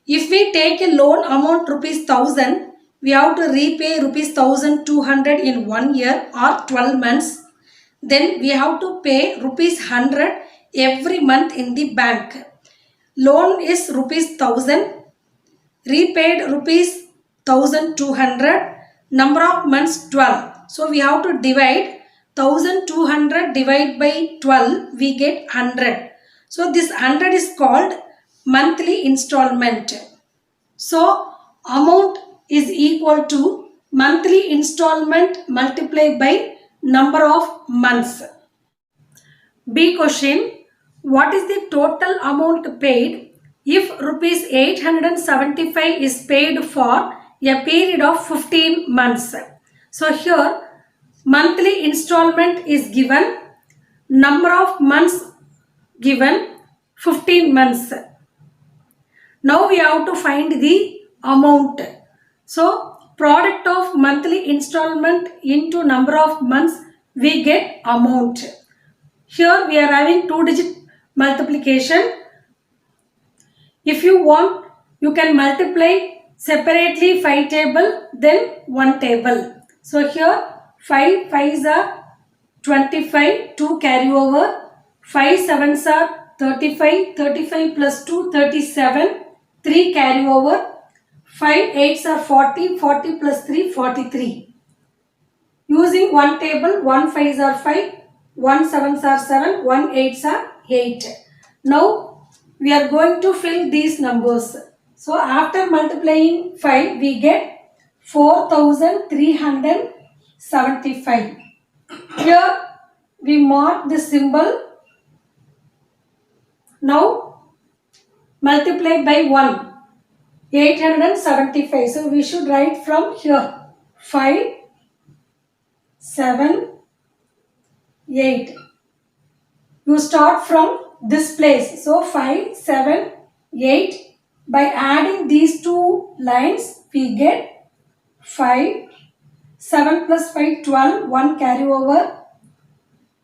If we take a loan amount rupees 1000, we have to repay rupees 1200 in 1 year or 12 months. Then we have to pay rupees 100 every month in the bank. Loan is rupees 1000, repaid rupees 1200, number of months 12. So we have to divide 1200 divided by 12, we get 100. So this 100 is called monthly installment. So amount is equal to monthly installment multiplied by number of months. B question. What is the total amount paid if rupees 875 is paid for a period of 15 months? So here monthly installment is given, number of months given 15 months. Now we have to find the amount. So product of monthly installment into number of months, we get amount. Here we are having 2-digit multiplication. If you want, you can multiply separately 5 table, then 1 table. So here 5 5s are 25, 2 carry over, 5 7s are 35, 35 plus 2 37, 3 carry over, 5 8s are 40, 40 plus 3 43. Using 1 table, 1 5s are 5, 1 7s are 7, 1 8s are 8. Now we are going to fill these numbers. So after multiplying 5, we get 4375. Here we mark the symbol. Now multiply by 1. 875. So we should write from here. 5, 7, 8. You start from this place. So 5, 7, 8. By adding these two lines, we get 5, 7 plus 5, 12, 1 carry over,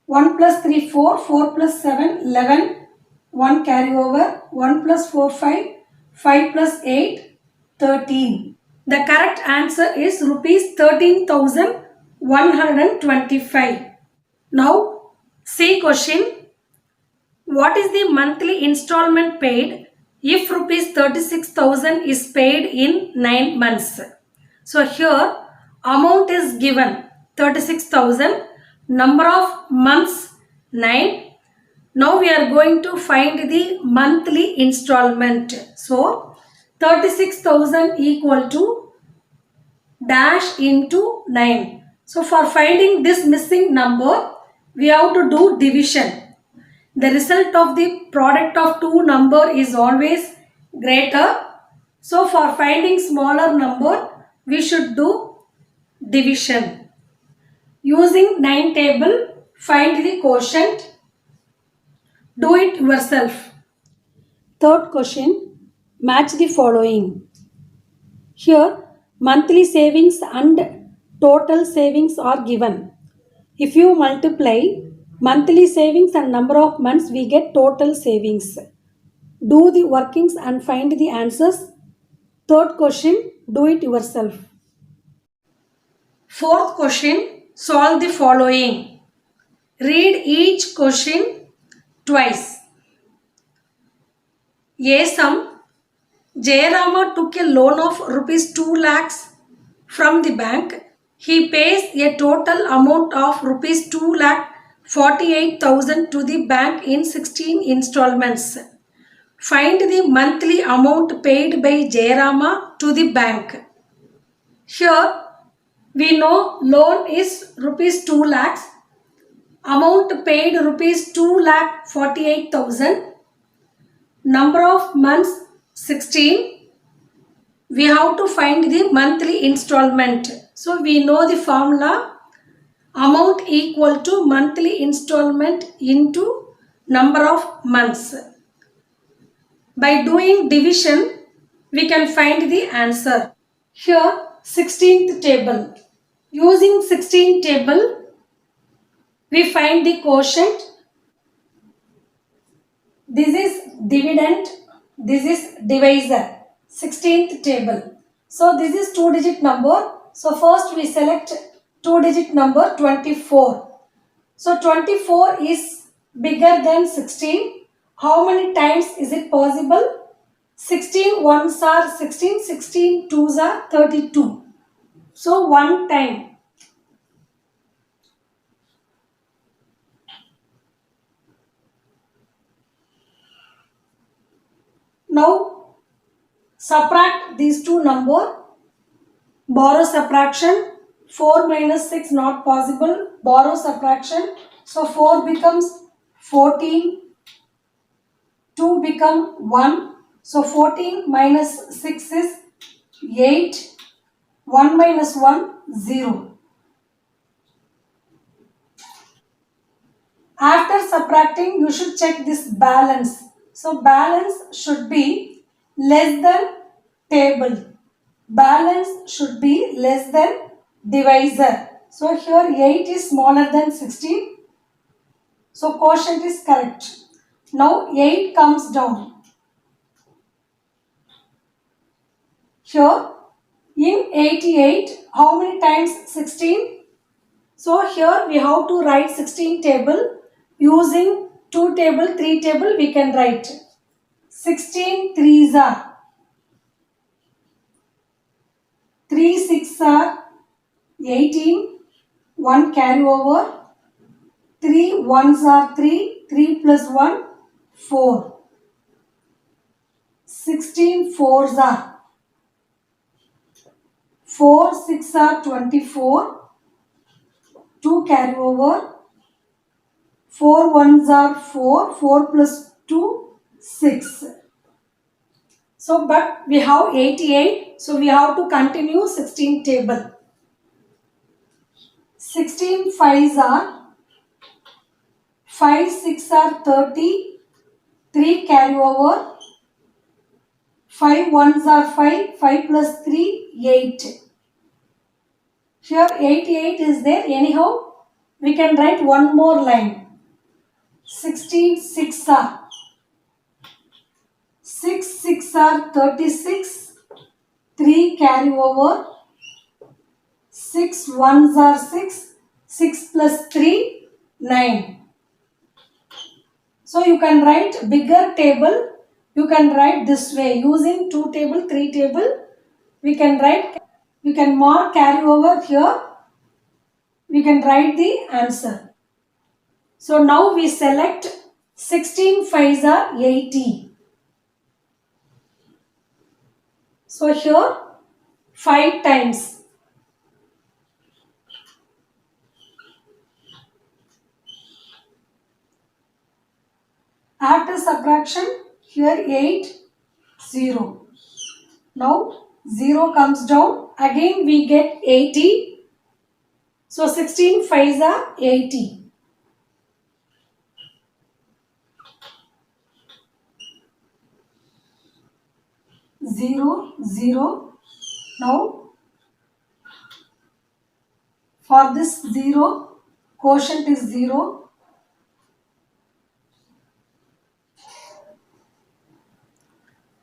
1 plus 3, 4, 4 plus 7, 11, 1 carry over, 1 plus 4, 5, 5 plus 8, 13. The correct answer is rupees 13,125. Now, C question. What is the monthly installment paid if rupees 36,000 is paid in 9 months? So here amount is given 36,000, number of months 9. Now we are going to find the monthly installment. So 36,000 equal to dash into 9. So for finding this missing number, we have to do division. The result of the product of two number is always greater. So for finding smaller number, we should do division. Using 9 table, find the quotient. Do it yourself. Third question, match the following. Here, monthly savings and total savings are given. If you multiply monthly savings and number of months, we get total savings. Do the workings and find the answers. Third question, do it yourself. Fourth question, solve the following. Read each question twice. A sum. Jayarama took a loan of rupees 2 lakhs from the bank. He pays a total amount of rupees 2 lakh 48,000 to the bank in 16 installments. Find the monthly amount paid by Jayarama to the bank. Here we know loan is rupees 2 lakhs. Amount paid rupees 2 lakh 48,000. Number of months 16. We have to find the monthly installment. So we know the formula. Amount equal to monthly installment into number of months. By doing division, we can find the answer. Here 16th table. Using 16th table, we find the quotient. This is dividend, this is divisor. 16th table. So this is 2-digit number. So first we select 2-digit number 24. So 24 is bigger than 16. How many times is it possible? 16 ones are 16, 16 twos are 32. So one time. Now subtract these two numbers. Borrow subtraction. 4 minus 6 not possible. Borrow subtraction. So 4 becomes 14. 2 become 1. So 14 minus 6 is 8. 1 minus 1, 0. After subtracting, you should check this balance. So balance should be less than table. Balance should be less than divisor. So here 8 is smaller than 16. So quotient is correct. Now 8 comes down. Here in 88, how many times 16? So here we have to write 16 table. Using 2 table, 3 table we can write. 16 threes are 3 6 are 18. 1 carry over. 3 ones are 3. 3 plus 1, 4. 16 fours are 4 6 are 24. 2 carry over. 4 ones are 4. 4 plus 2, 6. So, but we have 88. So, we have to continue 16 table. 16 fives are 5 6 are 30. 3 carry over. 5 ones are 5. 5 plus 3, 8. Here 88 is there. Anyhow, we can write one more line. 16 6 are 6 6 are 36. 3 carry over. 6 ones are 6. 6 plus 3, 9. So you can write bigger table. You can write this way. Using 2 table, 3 table. We can write. You can mark carry over here. We can write the answer. So now we select 16 fives are 80. So here 5 times. After subtraction, here 8, 0. Now 0 comes down. Again we get 80. So 16 fives are 80. Zero, 0. Now for this 0, quotient is 0.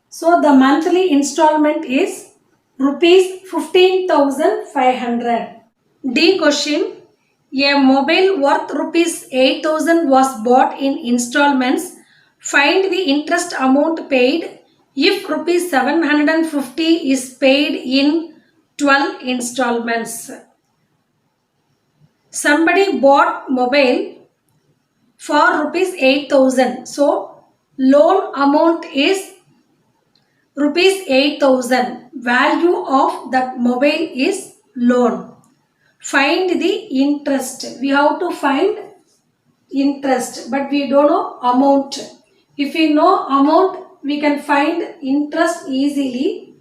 So the monthly installment is rupees 15,500. D question. A mobile worth rupees 8,000 was bought in installments. Find the interest amount paid if rupees 750 is paid in 12 installments. Somebody bought mobile for rupees 8,000. So loan amount is rupees 8,000. Value of that mobile is loan. Find the interest. We have to find interest, but we don't know amount. If we know amount, we can find interest easily,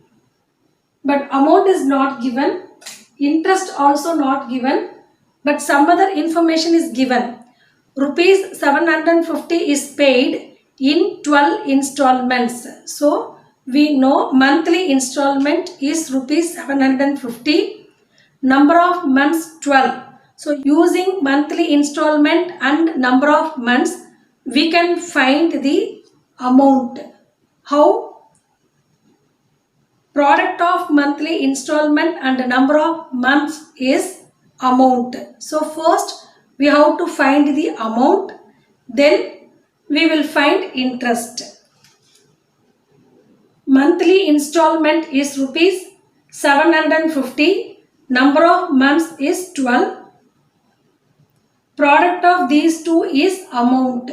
but amount is not given. Interest also not given, but some other information is given. Rupees 750 is paid in 12 installments. So we know monthly installment is rupees 750. Number of months 12. So using monthly installment and number of months, we can find the amount. How? Product of monthly installment and number of months is amount. So first we have to find the amount, then we will find interest. Monthly installment is rupees 750. Number of months is 12. Product of these two is amount.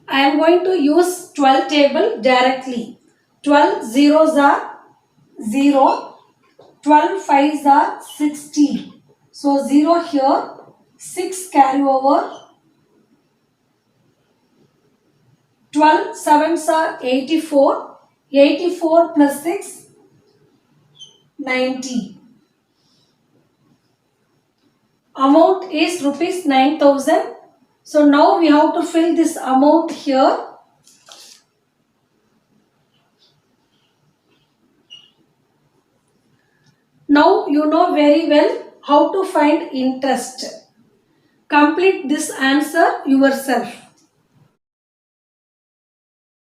I am going to use 12 table directly. 12 zeros are 0. 12 fives are 16. So 0 here, 6 carry over. 12 sevens are 84. 84 plus 6, 90. Amount is rupees 9,000. So now we have to fill this amount here. Now you know very well how to find interest. Complete this answer yourself.